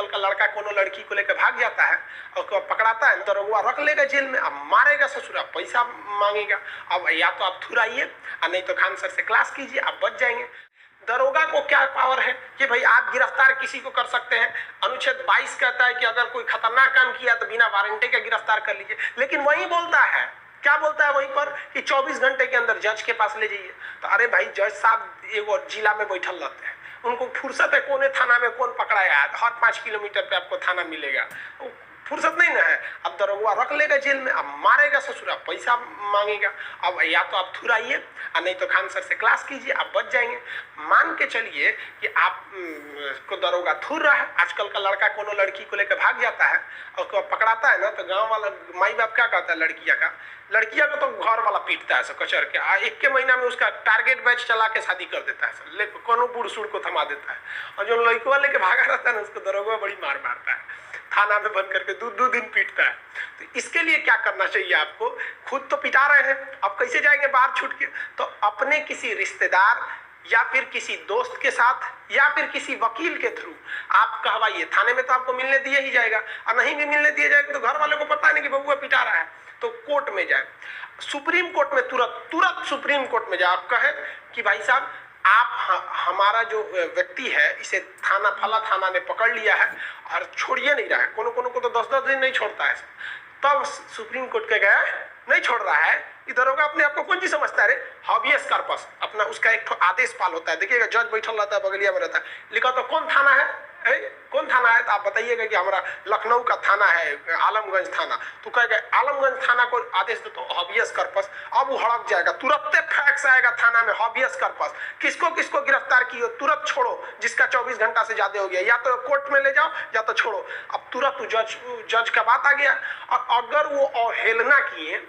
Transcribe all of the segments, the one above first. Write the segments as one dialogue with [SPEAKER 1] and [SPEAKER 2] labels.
[SPEAKER 1] आजकल का लड़का कोनो लड़की को लेकर भाग जाता है और उसको पकड़ाता है तो वो रख लेगा जेल में, अब मारेगा ससुरा, पैसा मांगेगा। अब या तो आप थुराइए और नहीं तो खान सर से क्लास कीजिए, आप बच जाएंगे। दरोगा को क्या पावर है कि भाई आप गिरफ्तार किसी को कर सकते हैं। अनुच्छेद 22 कहता है कि अगर कोई खतरनाक काम किया तो बिना वारंटी के गिरफ्तार कर लीजिए, लेकिन वही बोलता है, क्या बोलता है वहीं पर कि 24 घंटे के अंदर जज के पास ले जाइए। तो अरे भाई जज साहब एगो जिला में बैठल रहते हैं, उनको फुर्सत है कोने थाना में कौन पकड़ाया, हर 5 किलोमीटर पे आपको थाना मिलेगा, फुर्सत नहीं ना है। अब दरोगा रख लेगा जेल में, अब मारेगा ससुरा, पैसा मांगेगा। अब या तो आप थुराइए और नहीं तो खान सर से क्लास कीजिए, आप बच जाएंगे। मान के चलिए कि आप को दरोगा थुर रहा है, आजकल का लड़का कोनो लड़की को लेकर भाग जाता है और उसको पकड़ाता है ना तो गांव वाला माई बाप क्या कहता है, लड़किया को तो घर वाला पीटता है सब कचर के, एक के महीना में उसका टारगेट बैच चला के शादी कर देता है सब, कोनो बूढ़ सूढ़ को थमा देता है। और जो लड़का लेके भागा रहता है ना उसको दरोगा बड़ी मार मारता है, थाना में बंद करके 2 दिन पीटता है। तो इसके लिए क्या करना चाहिए आपको, खुद तो पिटा रहे हैं, अब कैसे जाएंगे बाहर छूट के, तो अपने किसी रिश्तेदार या फिर किसी दोस्त के साथ या फिर किसी वकील के थ्रू आप कहवाइए। थाने में तो आपको मिलने दिया ही जाएगा, और नहीं भी मिलने दिया जाएगा तो घर वाले को पता नहीं कि बबुआ पिटा रहा है, तो कोर्ट में जाए, सुप्रीम कोर्ट में तुरंत सुप्रीम कोर्ट में जाए, आप कहे कि भाई साहब आप हमारा जो व्यक्ति है इसे फला थाना ने पकड़ लिया है और छोड़िए नहीं रहा है, कोनो को तो 10-10 दिन नहीं छोड़ता है, तब सुप्रीम कोर्ट के गया नहीं छोड़ रहा है, इधर होगा अपने आप को कौन चीज समझता है, हॉबियस कार्पस अपना उसका एक आदेश पाल होता है। देखिएगा जज बैठल रहता है बगलिया में रहता है, लिखा तो कौन थाना है, कौन थाना है, तो आप बताइएगा कि हमारा लखनऊ का थाना है, आलमगंज थाना, तो कहेगा आलमगंज थाना को आदेश दो तो हॉबियस कार्पस, अब वो हड़क जाएगा, तुरंत फैक्स आएगा थाना में, हॉबियस कार्पस किसको किसको गिरफ्तार किए तुरंत छोड़ो, जिसका 24 घंटा से ज्यादा हो गया या तो कोर्ट में ले जाओ या तो छोड़ो। अब तुरंत जज का बात आ गया, और अगर वो अवहेलना किए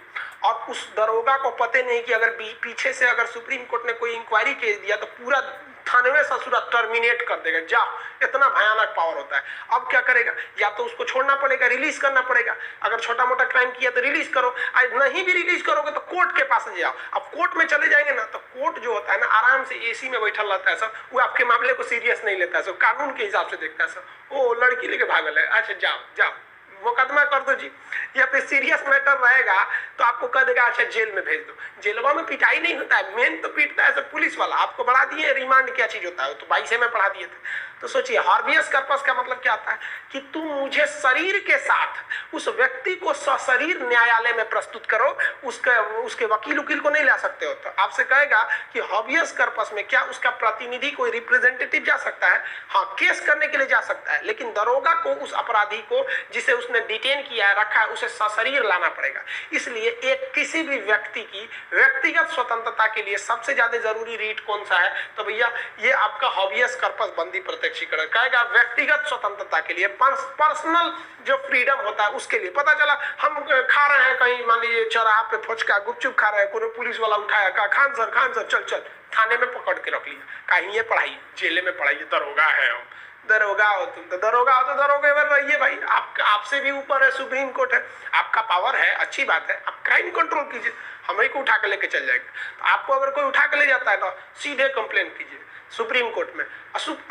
[SPEAKER 1] और उस दरोगा को पते नहीं कि अगर पीछे से अगर सुप्रीम कोर्ट ने कोई इंक्वायरी कर दिया तो पूरा थाने में ससुरा टर्मिनेट कर देगा, जा इतना भयानक पावर होता है। अब क्या करेगा, या तो उसको छोड़ना पड़ेगा, रिलीज करना पड़ेगा, अगर छोटा मोटा क्राइम किया तो रिलीज करो, नहीं भी रिलीज करोगे तो कोर्ट के पास जाओ। अब कोर्ट में चले जाएंगे ना तो कोर्ट जो होता है ना आराम से एसी में बैठा रहता है सब, वो आपके मामले को सीरियस नहीं लेता है सब, कानून के हिसाब से देखता है सब, ओ लड़की लेके भागल है, अच्छा जाओ मुकदमा कर दो जी, या फिर सीरियस मैटर रहेगा तो आपको कह देगा अच्छा जेल में भेज दो। जेलवा में पिटाई नहीं होता है, मेन तो पीटता है सब पुलिस वाला, आपको बढ़ा दिए रिमांड क्या चीज होता है, तो 22 में पढ़ा दिए थे। तो सोचिए हॉबियस कार्पस का मतलब क्या आता है कि तुम मुझे शरीर के साथ उस व्यक्ति को सशरीर न्यायालय में प्रस्तुत करो, उसके वकील को नहीं ला सकते हो। तो आपसे कहेगा कि हॉबियस कार्पस में क्या उसका प्रतिनिधि कोई रिप्रेजेंटेटिव जा सकता है, हाँ केस करने के लिए जा सकता है, लेकिन दरोगा को उस अपराधी को जिसे उसने डिटेन किया है रखा है उसे सशरीर लाना पड़ेगा। इसलिए एक किसी भी व्यक्ति की व्यक्तिगत स्वतंत्रता के लिए सबसे ज्यादा जरूरी रीट कौन सा है, तो भैया ये आपका हॉबियस कार्पस बंदी प्रत्यक्षीकरण कहेगा व्यक्तिगत स्वतंत्रता के लिए, पर्सनल जो फ्रीडम होता है उसके लिए। पता चला हम खा रहे हैं कहीं, मान लीजिए चौराहा पे फुचका गुपचुप खा रहे हैं, कोई पुलिस वाला उठाया, कहा खान सर चल थाने में पकड़ के रख लिया, कहीं ये पढ़ाई जेल में पढ़ाई, दरोगा है हम, दरोगा हो तुम तो दरोगा हो तो दरोगे रहिए भाई, आपसे भी ऊपर है सुप्रीम कोर्ट है, आपका पावर है, अच्छी बात है, आप क्राइम कंट्रोल कीजिए, हमें को उठा के लेके चल जाएगा। तो आपको अगर कोई उठा के ले जाता है ना सीधे कंप्लेन कीजिए सुप्रीम कोर्ट में।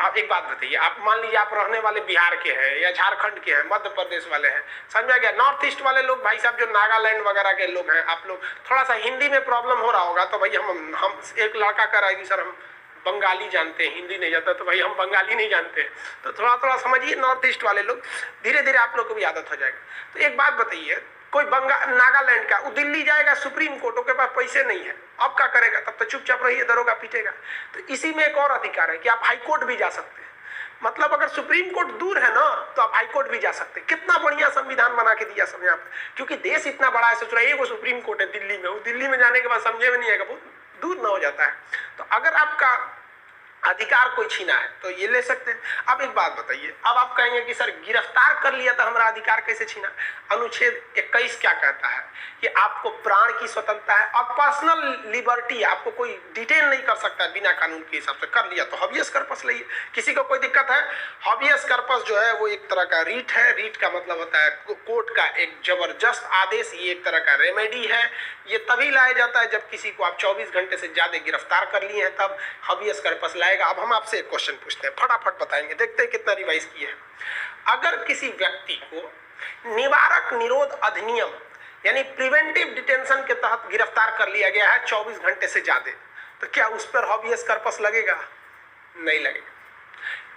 [SPEAKER 1] आप एक बात बताइए, आप मान लीजिए आप रहने वाले बिहार के हैं या झारखंड के हैं, मध्य प्रदेश वाले हैं, समझा गया, नॉर्थ ईस्ट वाले लोग भाई साहब जो नागालैंड वगैरह के लोग हैं, आप लोग थोड़ा सा हिंदी में प्रॉब्लम हो रहा होगा, तो भाई हम एक लड़का कह रहा है कि सर हम बंगाली जानते हैं, हिंदी नहीं जानता, तो भाई हम बंगाली नहीं जानते, तो थोड़ा समझिए नॉर्थ ईस्ट वाले लोग, धीरे धीरे आप लोग को भी आदत हो जाएगा। तो एक बात बताइए, कोई नागालैंड का वो दिल्ली जाएगा सुप्रीम कोर्ट, के पास पैसे नहीं है, अब क्या करेगा, तब तो चुपचाप रहिए, दरोगा पीटेगा। तो इसी में एक और अधिकार है कि आप हाई कोर्ट भी जा सकते हैं, मतलब अगर सुप्रीम कोर्ट दूर है ना तो आप हाई कोर्ट भी जा सकते हैं। कितना बढ़िया संविधान बना के दिया सब यहाँ पे, क्योंकि देश इतना बड़ा है, सोच रहा है वो सुप्रीम कोर्ट है दिल्ली में, वो दिल्ली में जाने के बाद समझे में नहीं आएगा, बहुत दूर ना हो जाता है। तो अगर आपका अधिकार कोई छीना है तो ये ले सकते हैं। अब एक बात बताइए, अब आप कहेंगे कि सर गिरफ्तार कर लिया तो हमारा अधिकार कैसे छीना। अनुच्छेद 21 क्या कहता है कि आपको प्राण की स्वतंत्रता है और पर्सनल लिबर्टी, आपको कोई डिटेन नहीं कर सकता है बिना कानून के हिसाब से। कर लिया तो हॉबियस कार्पस लिए, किसी को कोई दिक्कत है। हॉबियस कार्पस जो है वो एक तरह का रीट है, रीट का मतलब होता है कोर्ट का एक जबरदस्त आदेश, ये एक तरह का रेमेडी है। ये तभी लाया जाता है जब किसी को आप 24 घंटे से ज्यादा गिरफ्तार कर लिए हैं, तब हॉबियस कार्पस लाएगा। अब हम आपसे एक क्वेश्चन पूछते हैं, फटाफट बताएंगे, देखते हैं कितना रिवाइज किए हैं। अगर किसी व्यक्ति को निवारक निरोध अधिनियम यानी प्रिवेंटिव डिटेंशन के तहत गिरफ्तार कर लिया गया है 24 घंटे से ज्यादा, तो क्या उस पर हॉबियस कॉर्पस लगेगा? नहीं लगेगा।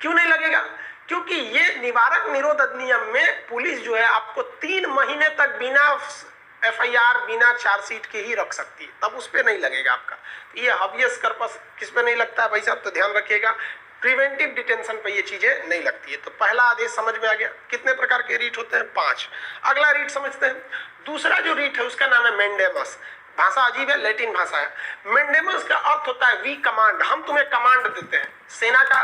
[SPEAKER 1] क्यों नहीं लगेगा? क्योंकि ये निवारक निरोध अधिनियम में पुलिस जो है आपको 3 महीने तक बिना एफआईआर बिना चार्जशीट के ही रख सकती है, तब उस पर नहीं लगेगा आपका। ये हॉबियस कॉर्पस किस पे नहीं लगता है भाई साहब? तो ध्यान रखिएगा, प्रिवेंटिव डिटेंशन पे ये चीजें नहीं लगती है। तो पहला आदेश समझ में आ गया। कितने प्रकार के रीट होते हैं? 5। अगला रीट समझते हैं। दूसरा जो रीट है उसका नाम है मेंडेमस। भाषा अजीब है, लैटिन भाषा है। मेंडेमस का अर्थ होता है वी कमांड, हम तुम्हें कमांड देते हैं। सेना का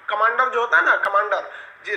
[SPEAKER 1] कमांडर जो होता है ना, कमांडर,